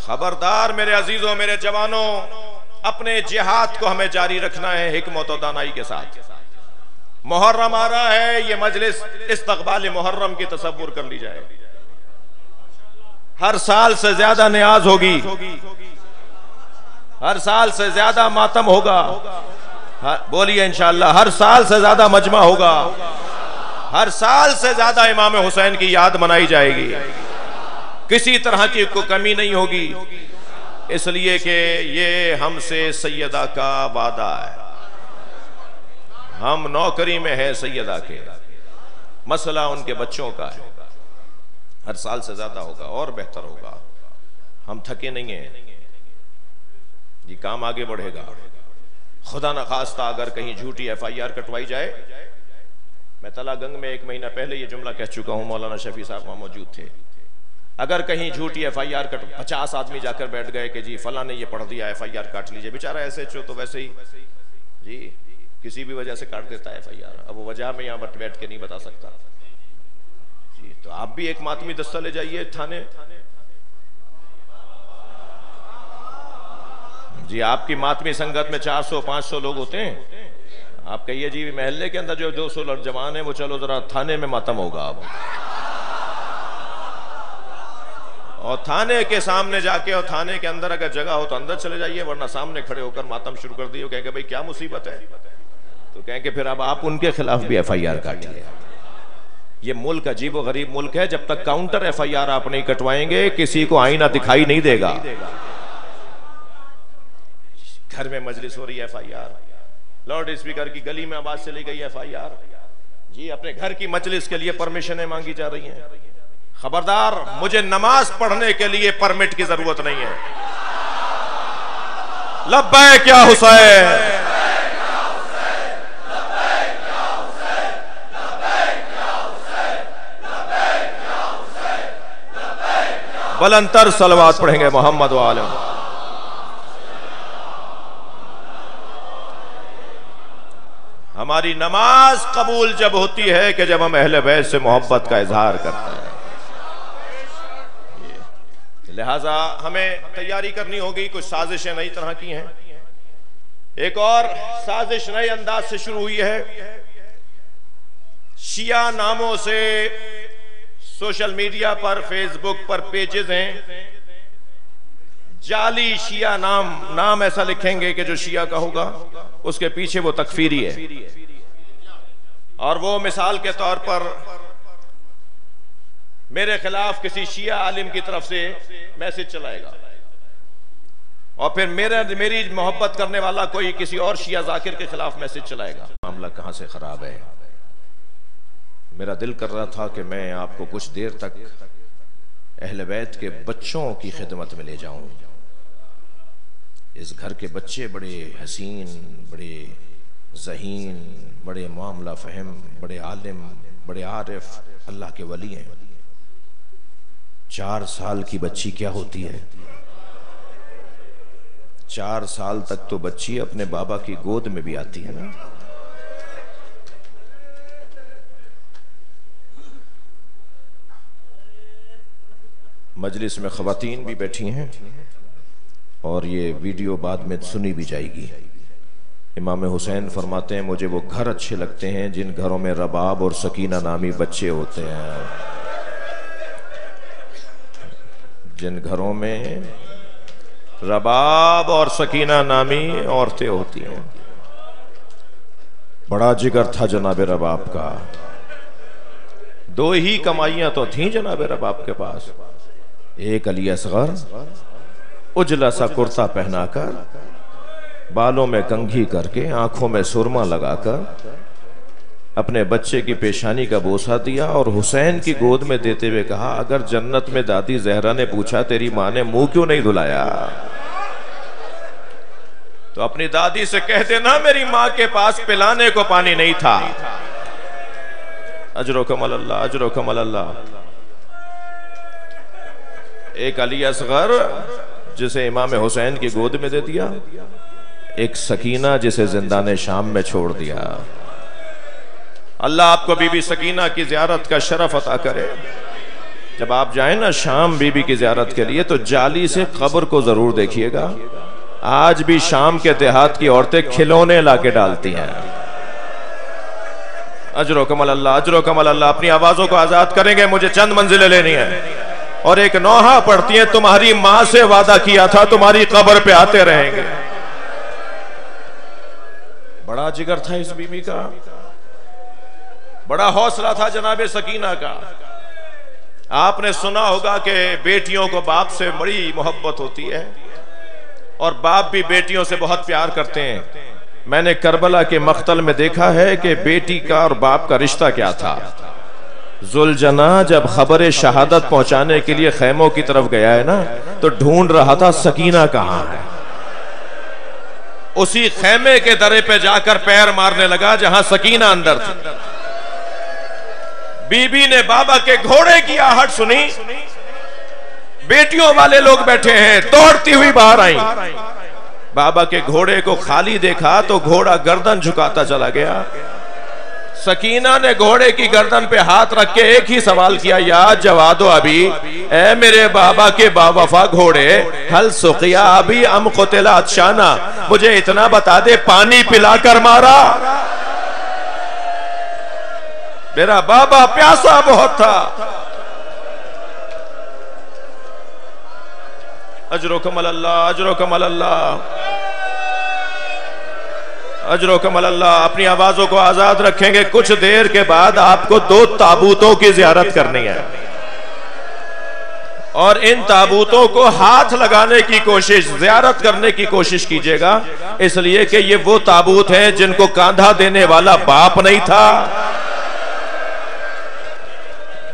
खबरदार मेरे अजीजों, मेरे जवानों, अपने जिहाद को हमें जारी रखना है हिकमत और दानाई के साथ। मुहर्रम आ रहा है, ये मजलिस इस्तक़बाल मुहर्रम की तसव्वुर कर ली जाए। हर साल से ज्यादा नियाज होगी, हर साल से ज्यादा मातम होगा। बोलिए इंशाअल्लाह, हर साल से ज्यादा मजमा होगा, हर साल से ज्यादा इमाम हुसैन की याद मनाई जाएगी। किसी तरह की कोई कमी नहीं होगी, इसलिए कि ये हमसे सैयदा का वादा है। हम नौकरी में है सैयदा के, मसला उनके बच्चों का है। हर साल से ज्यादा होगा और बेहतर होगा। हम थके नहीं हैं, ये काम आगे बढ़ेगा। खुदा न खास्ता अगर कहीं झूठी FIR कटवाई जाए, मैं तलागंग में 1 महीना पहले ये जुमला कह चुका हूं, मौलाना शफी साहब वहां मौजूद थे। अगर कहीं झूठी FIR 50 आदमी जाकर बैठ गए कि जी फला ने ये पढ़ दिया, FIR काट लीजिए। बेचारा SHO तो वैसे ही जी किसी भी वजह से काट देता है FIR। अब वो वजह में यहाँ बैठ के नहीं बता सकता जी। तो आप भी एक मातमी दस्ता ले जाइए थाने जी। आपकी मातमी संगत में 400-500 लोग होते हैं। आप कहिए जी महल्ले के अंदर जो 200 जवान है वो चलो जरा थाने में मातम होगा अब। और थाने के सामने जाके, और थाने के अंदर अगर जगह हो तो अंदर चले जाइए, वरना सामने खड़े होकर मातम शुरू कर दिए। कहेंगे भाई क्या मुसीबत है, तो कहेंगे फिर अब आप उनके खिलाफ भी FIR काटिए। ये मुल्क अजीब व गरीब मुल्क है। जब तक काउंटर FIR आप नहीं कटवाएंगे, किसी को आईना दिखाई नहीं देगा। घर में मजलिस हो रही है FIR, लाउड स्पीकर की गली में आवाज चली गई FIR जी। अपने घर की मजलिस के लिए परमिशनें मांगी जा रही हैं। खबरदार, मुझे नमाज पढ़ने के लिए परमिट की जरूरत नहीं है। लब्बैक या हुसैन, बुलंदतर सलवात पढ़ेंगे मोहम्मद वाले। हमारी नमाज कबूल जब होती है कि जब हम अहले बैत से मोहब्बत का इजहार करते हैं। लिहाजा हमें तैयारी करनी होगी। कुछ साजिशें नई तरह की हैं। एक और साजिश नए अंदाज से शुरू हुई है। शिया नामों से सोशल मीडिया पर, फेसबुक पर पेजेस हैं, जाली शिया नाम ऐसा लिखेंगे कि जो शिया का होगा उसके पीछे वो तकफीरी है। और वो मिसाल के तौर पर मेरे खिलाफ किसी शिया आलिम की तरफ से मैसेज चलाएगा, और फिर मेरी मोहब्बत करने वाला कोई किसी और शिया जाकिर के खिलाफ मैसेज चलाएगा। मामला कहां से खराब है। मेरा दिल कर रहा था कि मैं आपको कुछ देर तक अहले बैत के बच्चों की खिदमत में ले जाऊं। इस घर के बच्चे बड़े हसीन, बड़े ज़हीन, बड़े मामला फहम, बड़े आलिम, बड़े आरिफ, अल्लाह के वली हैं। 4 साल की बच्ची क्या होती है? 4 साल तक तो बच्ची अपने बाबा की गोद में भी आती है ना। मजलिस में ख़वातीन भी बैठी हैं और ये वीडियो बाद में सुनी भी जाएगी। इमाम हुसैन फरमाते हैं, मुझे वो घर अच्छे लगते हैं जिन घरों में रबाब और सकीना नामी बच्चे होते हैं, जिन घरों में रबाब और सकीना नामी औरतें होती हैं। बड़ा जिगर था जनाब रबाब का। दो ही कमाइयां तो थी जनाब रबाब के पास। एक अली असगर उजला सा कुर्ता पहनाकर, बालों में कंघी करके, आंखों में सुरमा लगाकर अपने बच्चे की पेशानी का बोसा दिया और हुसैन की गोद में देते हुए कहा, अगर जन्नत में दादी जहरा ने पूछा तेरी मां ने मुंह क्यों नहीं धुलाया, तो अपनी दादी से कह देना मेरी मां के पास पिलाने को पानी नहीं था। अजरो कमल अल्लाह, अजरो कमल अल्लाह। एक अली असगर जिसे इमाम हुसैन की गोद में दे दिया, एक सकीना जिसे जिंदाने शाम में छोड़ दिया। अल्लाह आपको बीबी सकीना की ज़ियारत का शरफ अता करे। जब आप जाएं ना शाम बीबी की ज़ियारत के लिए, तो जाली से कब्र को जरूर देखिएगा। आज भी शाम के देहात की औरतें खिलौने लाके डालती हैं। अजरो कमल अल्लाह, अजरो कमल अल्लाह। अपनी आवाजों को आजाद करेंगे, मुझे चंद मंजिलें लेनी है। और एक नौहा पढ़ती है, तुम्हारी मां से वादा किया था तुम्हारी कब्र पे आते रहेंगे। बड़ा जिगर था इस बीबी का, बड़ा हौसला था जनाब सकीना का। आपने सुना होगा कि बेटियों को बाप से बड़ी मोहब्बत होती है और बाप भी बेटियों से बहुत प्यार करते हैं। मैंने करबला के मख्तल में देखा है कि बेटी का और बाप का रिश्ता क्या था। जुलजना जब खबर शहादत पहुंचाने के लिए खैमों की तरफ गया है ना, तो ढूंढ रहा था सकीना कहां है। उसी खैमे के दरे पे जाकर पैर मारने लगा जहां सकीना अंदर थी। बीबी ने बाबा के घोड़े की आहट सुनी, बेटियों वाले लोग बैठे हैं, दौड़ती हुई बाहर आई। बाबा के घोड़े को खाली देखा तो घोड़ा गर्दन झुकाता चला गया। सकीना ने घोड़े की गर्दन पे हाथ रख के एक ही सवाल किया, याद जवा दो अभी, ए मेरे बाबा के बावफा घोड़े, हल सुखिया अभी अम कुतिला अचाना, मुझे इतना बता दे पानी पिलाकर मारा? मेरा बाबा प्यासा बहुत था। अजरो कमल अल्लाह, अजरो कमल अल्लाह, अजरो कमल अल्लाह। अपनी आवाजों को आजाद रखेंगे। कुछ देर के बाद आपको 2 ताबूतों की जियारत करनी है और इन ताबूतों को हाथ लगाने की कोशिश, जियारत करने की कोशिश कीजिएगा, इसलिए कि ये वो ताबूत हैं जिनको कांधा देने वाला बाप नहीं था,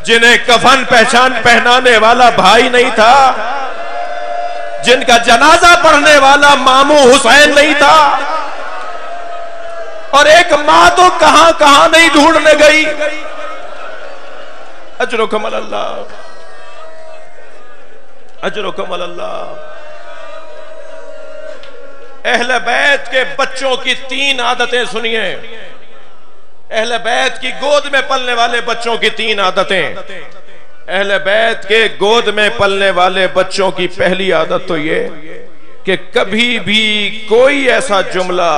जिन्हें कफन पहनाने वाला भाई नहीं था, जिनका जनाजा पढ़ने वाला मामू हुसैन नहीं था। और एक मां तो कहां कहां नहीं ढूंढने गई। अजरो कमल अल्लाह, अजरो कमल अल्लाह। अहले बैत के बच्चों की 3 आदतें सुनिए। अहले बैत की गोद में पलने वाले बच्चों की 3 आदतें। अहले बैत के गोद में पलने वाले बच्चों की पहली आदत तो ये कि कभी भी कोई ऐसा जुमला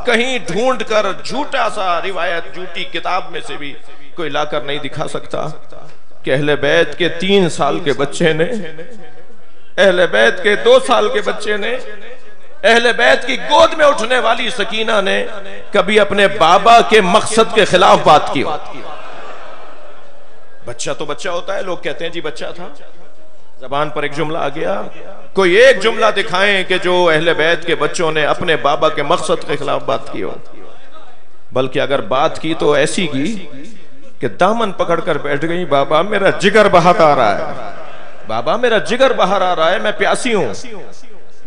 कहीं ढूंढकर, झूठा सा रिवायत, झूठी किताब में से भी कोई लाकर नहीं दिखा सकता कि अहले बैत के 3 साल के बच्चे ने, अहले बैत के 2 साल के बच्चे ने, अहले बैत की गोद में उठने वाली सकीना ने कभी अपने बाबा के मकसद के खिलाफ बात की हो। बच्चा तो बच्चा होता है, लोग कहते हैं जी बच्चा था, जबान पर एक जुमला आ गया। कोई एक जुमला दिखाएं कि जो अहले बैत के बच्चों ने अपने बाबा के मकसद के खिलाफ बात की हो। बल्कि अगर बात की तो ऐसी की कि दामन पकड़कर बैठ गई, बाबा मेरा जिगर बाहर आ रहा है, बाबा मेरा जिगर बाहर आ रहा है, मैं प्यासी हूं।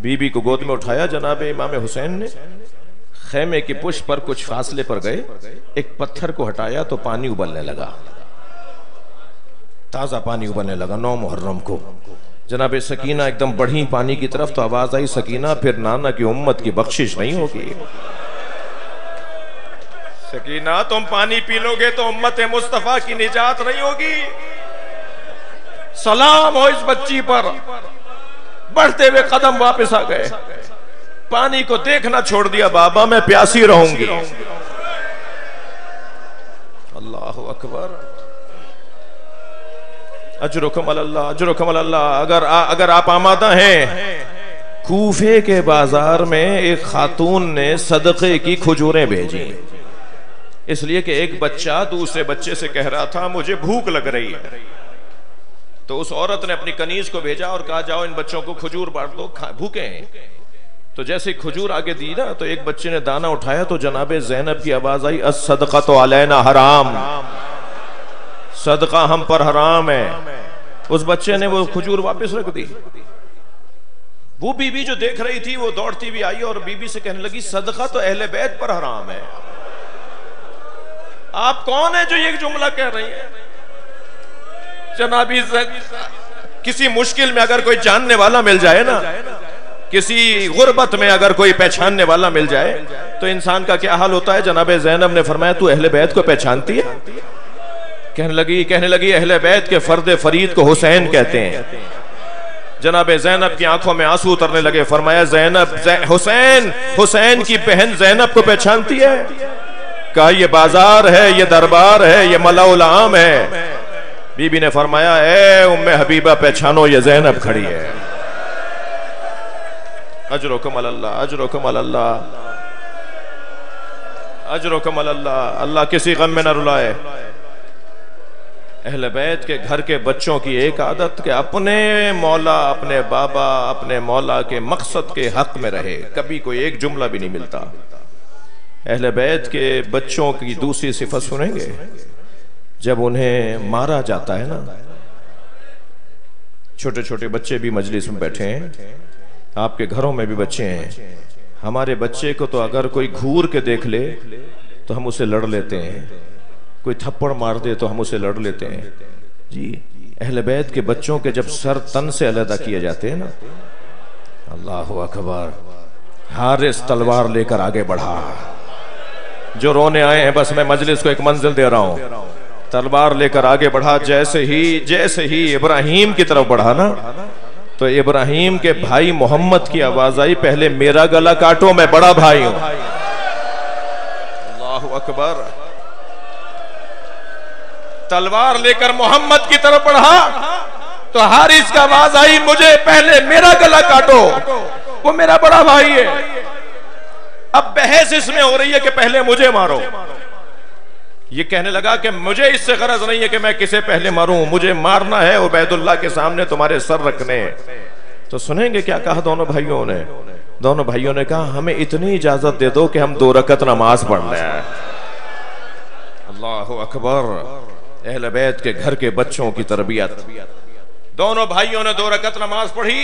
बीबी को गोद में उठाया जनाब इमाम हुसैन ने, खेमे की पुष्ट पर कुछ फासले पर गए, एक पत्थर को हटाया तो पानी उबलने लगा, ताजा पानी उबलने लगा। 9 मुहर्रम को जनाब सकीना एकदम बढ़ी पानी की तरफ, तो आवाज आई, सकीना फिर नाना की उम्मत की बख्शिश नहीं होगी। सकीना तुम पानी पी लोगे तो उम्मत मुस्तफा की निजात नहीं होगी। सलाम हो इस बच्ची पर। बढ़ते हुए कदम वापस आ गए, पानी को देखना छोड़ दिया। बाबा मैं प्यासी रहूंगी। अल्लाह अकबर, अजरो कमल अल्लाह, अजरो कमल अल्लाह। अगर आप आमादा हैं, कूफे के बाजार में एक खातून ने सदक़े की खजूरें भेजी। इसलिए कि एक बच्चा दूसरे बच्चे से कह रहा था मुझे भूख लग रही है, तो उस औरत ने अपनी कनीज को भेजा और कहा जाओ इन बच्चों को खजूर बांट दो, भूखे हैं। तो जैसे खजूर आगे दी ना, तो एक बच्चे ने दाना उठाया तो जनाबे ज़ैनब की आवाज आई, अस्सदका तो अलैना हराम, सदका हम पर हराम है। उस बच्चे ने वो खजूर वापस रख दी। वो बीबी जो देख रही थी वो दौड़ती भी आई और बीबी से कहने लगी सदका तो अहले बैत पर हराम है। आप कौन है जो ये जुमला कह रही है? जनाबी किसी मुश्किल में अगर कोई जानने वाला मिल जाए ना, किसी गुर्बत में अगर कोई पहचानने वाला मिल जाए तो इंसान का क्या हाल होता है। जनाबे ज़ैनब ने फरमाया तू अहले बैत को पहचानती है? कहने लगी अहले बैत के फर्द फरीद को हुसैन कहते हैं। जनाबे ज़ैनब की आंखों में आंसू उतरने लगे। फरमाया ज़ैनब हुसैन की बहन ज़ैनब को पहचानती है? कहा ये बाजार है, ये दरबार है, ये मलाउल आम है। बीबी ने फरमाया ए उम्मे हबीबा पहचानो ये ज़ैनब खड़ी है। अजरुकुम अल्लाह, अजरुकुम अल्लाह, अजरुकुम अल्लाह। अल्लाह किसी गम में न रुलाए। अहले बैत के घर के बच्चों की एक आदत के अपने मौला, अपने बाबा, अपने मौला के मकसद के हक में रहे, कभी कोई एक जुमला भी नहीं मिलता। अहले बैत के बच्चों की दूसरी सिफत सुनेंगे, जब उन्हें मारा जाता है ना, छोटे छोटे बच्चे भी मजलिस में बैठे हैं, आपके घरों में भी बच्चे हैं। हमारे बच्चे को तो अगर कोई घूर के देख ले तो हम उसे लड़ लेते हैं, कोई थप्पड़ मार दे तो हम उसे लड़ लेते हैं जी। अहले बैत के बच्चों के जब सर तन से अलग किए जाते हैं ना, अल्लाहु अकबर। हारिस तलवार लेकर आगे बढ़ा। जो रोने आए हैं बस मैं मजलिस को एक मंजिल दे रहा हूं। तलवार लेकर आगे बढ़ा। जैसे ही इब्राहिम की तरफ बढ़ा ना, तो इब्राहिम के भाई मोहम्मद की आवाज आई पहले मेरा गला काटो, मैं बड़ा भाई हूं। अल्लाहु अकबर। तलवार लेकर मोहम्मद की तरफ बढ़ा तो हारिस का आवाज आई मुझे पहले मेरा गला काटो, वो मेरा बड़ा भाई है। अब बहस इसमें हो रही है कि पहले मुझे मारो। ये कहने लगा कि मुझे इससे गरज नहीं है कि मैं किसे पहले मारूं, मुझे मारना है उबैदुल्लाह के सामने तुम्हारे सर रखने। तो सुनेंगे क्या कहा दोनों भाइयों ने। दोनों भाइयों ने कहा हमें इतनी इजाजत दे दो कि हम 2 रकत नमाज पढ़ लें। अल्लाहु अकबर। अहले बैत के घर के बच्चों की तरबियत। दोनों भाइयों ने 2 रकत नमाज पढ़ी।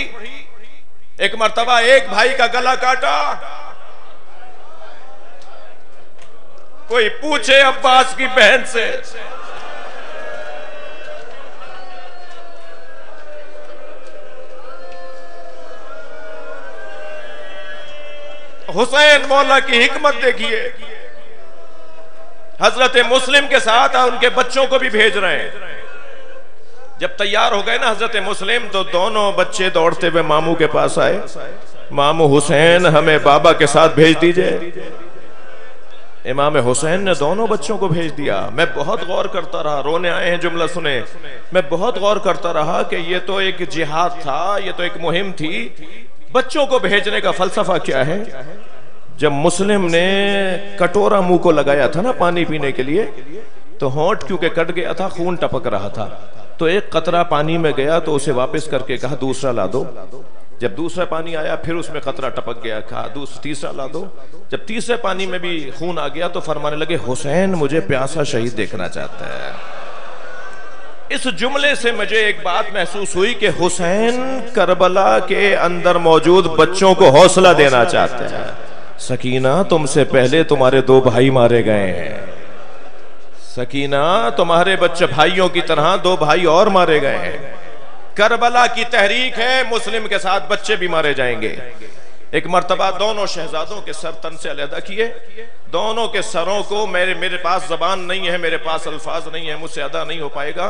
एक मर्तबा एक भाई का गला काटा। कोई पूछे अब्बास की बहन से, हुसैन मौला की हिकमत देखिए। हजरत मुस्लिम के साथ उनके बच्चों को भी भेज रहे हैं। जब तैयार हो गए ना हजरत मुस्लिम, तो दोनों बच्चे दौड़ते हुए मामू के पास आए। मामू हुसैन हमें बाबा के साथ भेज दीजिए। इमाम हुसैन ने दोनों बच्चों को भेज दिया। मैं बहुत गौर करता रहा, रोने आए हैं जुमला सुने। मैं बहुत गौर करता रहा कि ये तो एक जिहाद था, ये तो एक मुहिम थी। बच्चों को भेजने का फलसफा क्या है? जब मुस्लिम ने कटोरा मुंह को लगाया था ना पानी पीने के लिए, तो होंठ क्योंकि कट गया था, खून टपक रहा था, तो एक कतरा पानी में गया तो उसे वापस करके कहा दूसरा ला दो। जब दूसरा पानी आया फिर उसमें कतरा टपक गया, कहा तीसरा ला दो। जब तीसरे पानी में भी खून आ गया तो फरमाने लगे हुसैन मुझे प्यासा शहीद देखना चाहता है। इस जुमले से मुझे एक बात महसूस हुई कि हुसैन करबला के अंदर मौजूद बच्चों को हौसला देना चाहते हैं। सकीना तुमसे पहले तुम्हारे 2 भाई मारे गए हैं। सकीना तुम्हारे बच्चे भाइयों की तरह 2 भाई और मारे गए हैं। करबला की तहरीक है, मुस्लिम के साथ बच्चे भी मारे जाएंगे। एक मर्तबा दोनों शहजादों के सर तन से अलहदा किए। दोनों के सरों को मेरे पास जबान नहीं है, मेरे पास अल्फाज नहीं है, मुझसे अदा नहीं हो पाएगा।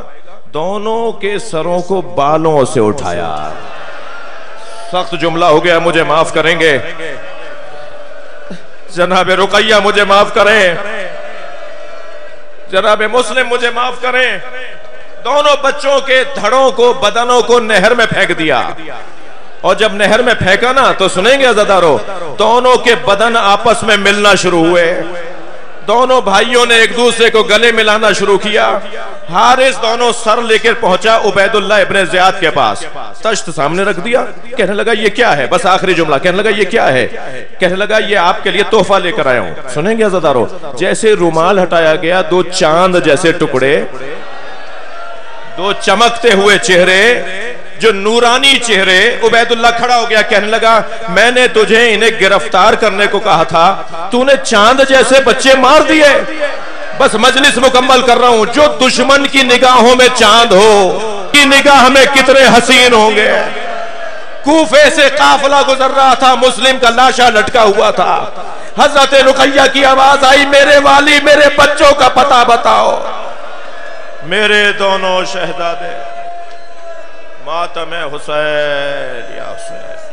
दोनों के सरों को बालों से उठाया। सख्त जुमला हो गया, मुझे माफ करेंगे जनाबे रुकैया, मुझे माफ करें जनाबे मुस्लिम, मुझे माफ करें। दोनों बच्चों के धड़ों को, बदनों को नहर में फेंक दिया। और जब नहर में फेंका ना तो सुनेंगे अज़ादारों, दोनों के बदन आपस में मिलना शुरू हुए। दोनों भाइयों ने एक दूसरे को गले मिलाना शुरू किया। हारिस दोनों सर लेकर पहुंचा उबैदुल्लाह इब्ने ज़ियाद के पास, तश्त सामने रख दिया। कहने लगा ये क्या है, बस आखिरी जुमला, कहने लगा ये क्या है, कहने लगा ये आपके लिए तोहफा लेकर आया हूं। सुनेंगे अज़ादारों, जैसे रुमाल हटाया गया, दो चांद जैसे टुकड़े, दो चमकते हुए चेहरे, जो नूरानी चेहरे। उबैदुल्लाह खड़ा हो गया, कहने लगा मैंने तुझे इन्हें गिरफ्तार करने को कहा था, तूने चांद जैसे बच्चे मार दिए। बस मजलिस मुकम्मल कर रहा हूं। जो दुश्मन की निगाहों में चांद हो, की निगाह में कितने हसीन होंगे। कूफे से काफिला गुजर रहा था, मुस्लिम का लाशा लटका हुआ था। हजरत रुकैया की आवाज आई, मेरे वाली, मेरे बच्चों का पता बताओ। मेरे दोनों शहजादे, मातम हुसैन या हुसैन।